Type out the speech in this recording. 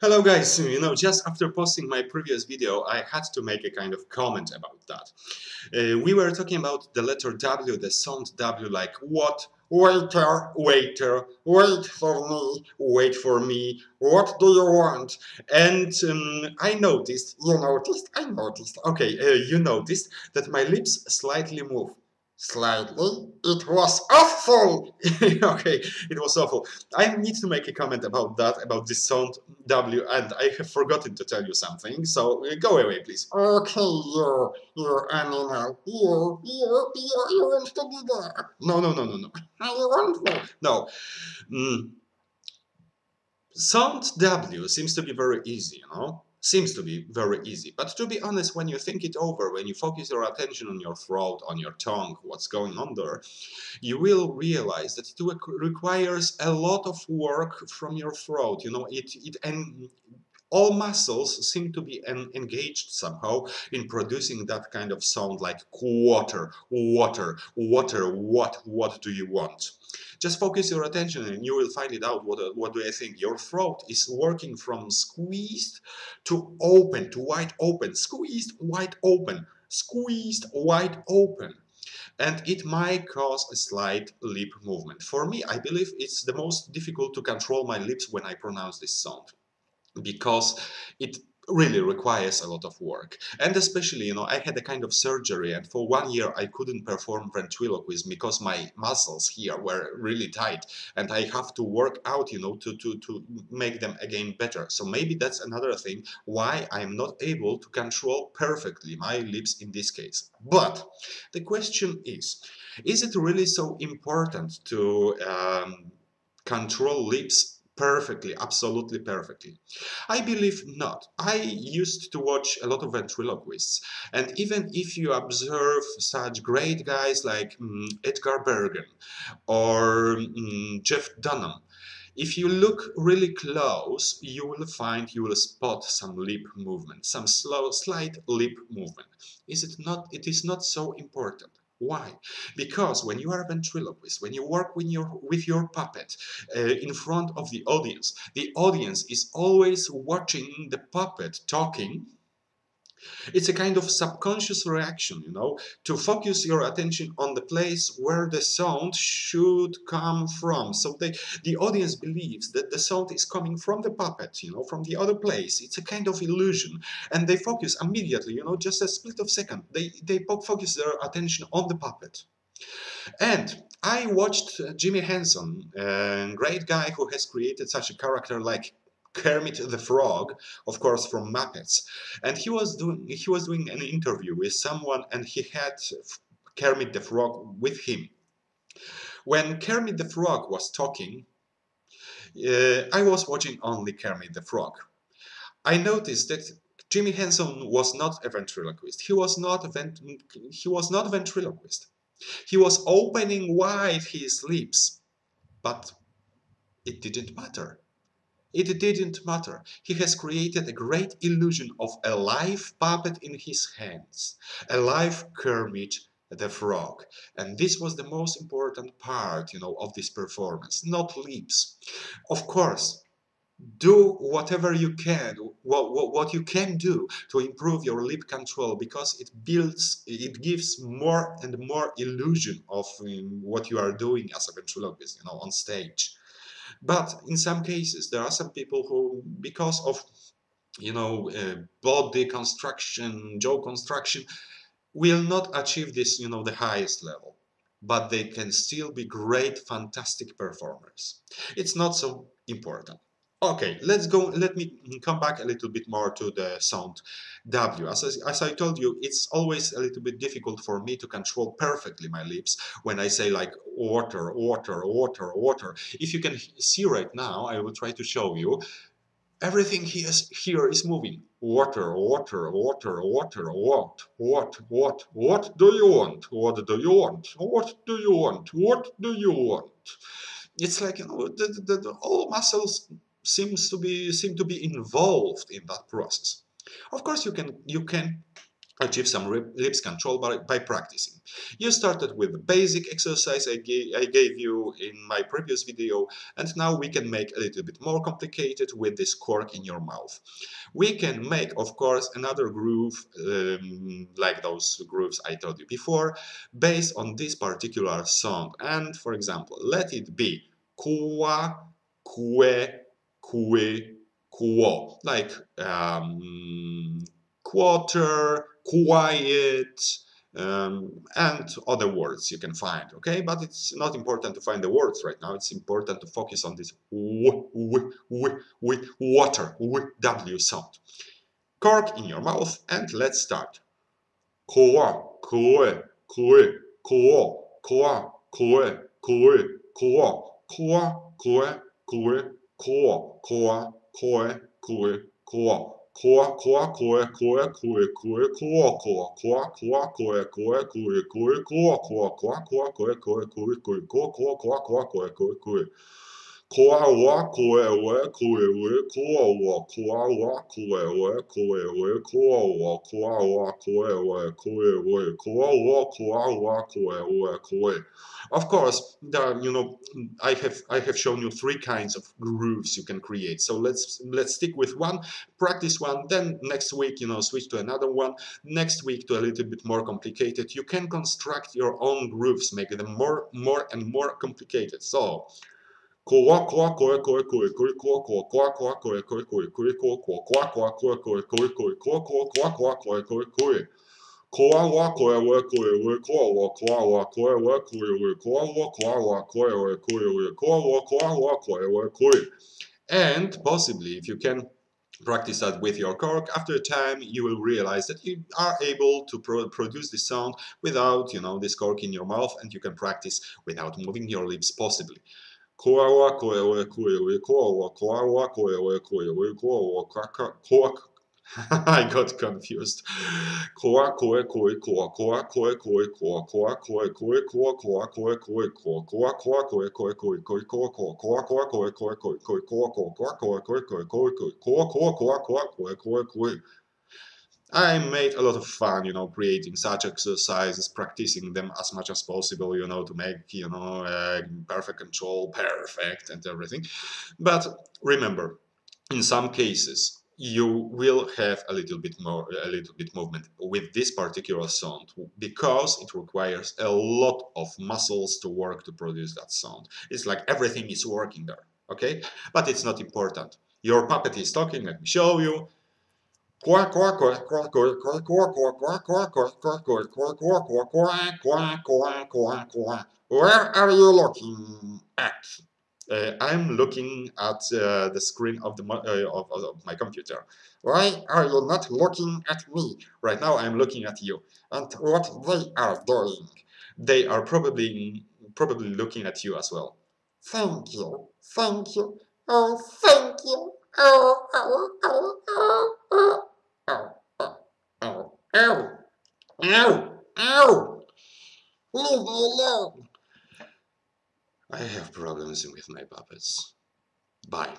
Hello guys, just after posting my previous video, I had to make a kind of comment about that. We were talking about the letter W, the sound W, like what? Waiter, waiter, wait for me, what do you want? And I noticed, okay, you noticed that my lips slightly move. Slightly? It was awful! Okay, it was awful. I need to make a comment about that, about this sound W, and I have forgotten to tell you something, so go away, please. Okay, you animal. You want to be there. No. I want to. No. Mm, Sound W seems to be very easy. Seems to be very easy. But to be honest, when you think it over, when you focus your attention on your throat, on your tongue, what's going on there, you will realize that it requires a lot of work from your throat. And all muscles seem to be engaged somehow in producing that kind of sound like water, water, water, what do you want? Just focus your attention and you will find it out. What do I think? Your throat is working from squeezed to open, to wide open, squeezed, wide open, squeezed, wide open. And it might cause a slight lip movement. For me, I believe it's the most difficult to control my lips when I pronounce this sound, because it really requires a lot of work. And especially, I had a kind of surgery, and for 1 year I couldn't perform ventriloquism because my muscles here were really tight, and I have to work out, to make them again better. So maybe that's another thing why I'm not able to control perfectly my lips in this case. But the question is it really so important to control lips perfectly, absolutely perfectly? I believe not. I used to watch a lot of ventriloquists, and even if you observe such great guys like Edgar Bergen or Jeff Dunham, if you look really close, you will spot some lip movement, some slow, slight lip movement. Is it not? It is not so important. Why? Because when you are a ventriloquist, when you work with your puppet in front of the audience is always watching the puppet talking. It's a kind of subconscious reaction, to focus your attention on the place where the sound should come from. So the audience believes that the sound is coming from the puppet, from the other place. It's a kind of illusion. And they focus immediately, just a split of second. They focus their attention on the puppet. And I watched Jimmy Henson, a great guy who has created such a character like Kermit the Frog, of course from Muppets. And he was doing an interview with someone, and he had Kermit the Frog with him. When Kermit the Frog was talking, I was watching only Kermit the Frog. I noticed that Jimmy Henson was not a ventriloquist. He was not a ventriloquist. He was opening wide his lips, but it didn't matter. It didn't matter. He has created a great illusion of a live puppet in his hands, a live Kermit the Frog. And this was the most important part, of this performance, not lips. Of course, do whatever you can, what you can do to improve your lip control, because it gives more and more illusion of what you are doing as a ventriloquist, on stage. But in some cases, there are some people who, because of body construction, jaw construction, will not achieve this, the highest level. But they can still be great, fantastic performers. It's not so important. Okay, let's go. Let me come back a little bit more to the sound W. As I told you, it's always a little bit difficult for me to control perfectly my lips when I say like water, water, water, water. If you can see right now, I will try to show you. Everything here is moving. Water, water, water, water. What do you want? What do you want? What do you want? What do you want? It's like, all muscles seem to be involved in that process. Of course, you can achieve some lips control by practicing. You started with the basic exercise I gave you in my previous video, and now we can make a little bit more complicated with this cork in your mouth. We can make, of course, another groove like those grooves I told you before, based on this particular sound. And for example, let it be kwa, kue, kue, kuo, like quarter, quiet, and other words you can find, okay? But it's not important to find the words right now. It's important to focus on this water, W sound. Cork in your mouth, and let's start. Koa, koe, koe, koa, koa, koe, koe, koa, koa, koe, koe, koa, koa, koe, koe, koa. Koa, koa, koe, koe, koe, koe, koa, koa, koa, koa, koe, koe, koe, koe, koa, koa, koa, koa, koe, koe, koe, koe, koa, koa, koa, koa, koe, koe, koe. Koa wa koe we koe we koa wa koa wa koe we koe we koa wa koa wa koe we koe we koa wa koe we koe. Of course, I have shown you three kinds of grooves you can create. So let's stick with one, practice one, then next week switch to another one. Next week to a little bit more complicated. You can construct your own grooves, make them more and more complicated. So. Koa koa koe koe koe koe koa koa koa koa koe koe koe koe koa koa koa koa koe koe koe koe koa koa koa koa koe koe koe. Koa wa koe we koe we koa wa koe we koe we koa wa koe we koe we koa wa koe we koe. And possibly, if you can practice that with your cork, after a time you will realize that you are able to produce this sound without, this cork in your mouth, and you can practice without moving your lips possibly. Koa wa koe we koe we koa wa koe we koe we koa wa koa. I got confused. Koa koe koe koa koa koe koe koa koa koe koe koa koa koe koe koa koa koa koe koe koe koe koa koa koa koa koe koe koe koe koa koa koa koe koe koe koe koe koa koa koa koa koe koe koe. I made a lot of fun, creating such exercises, practicing them as much as possible, to make, perfect control perfect and everything. But remember, in some cases, you will have a little bit movement with this particular sound because it requires a lot of muscles to work to produce that sound. It's like everything is working there, okay? But it's not important. Your puppet is talking, let me show you. Where are you looking at? I'm looking at the screen of of my computer. Why are you not looking at me? Right now I'm looking at you. And what they are doing? They are probably looking at you as well. Thank you. Thank you. Oh, thank you. Oh, oh, oh, oh, oh. Ow, ow, ow, ow, ow, ow! Leave me alone! I have problems with my puppets. Bye.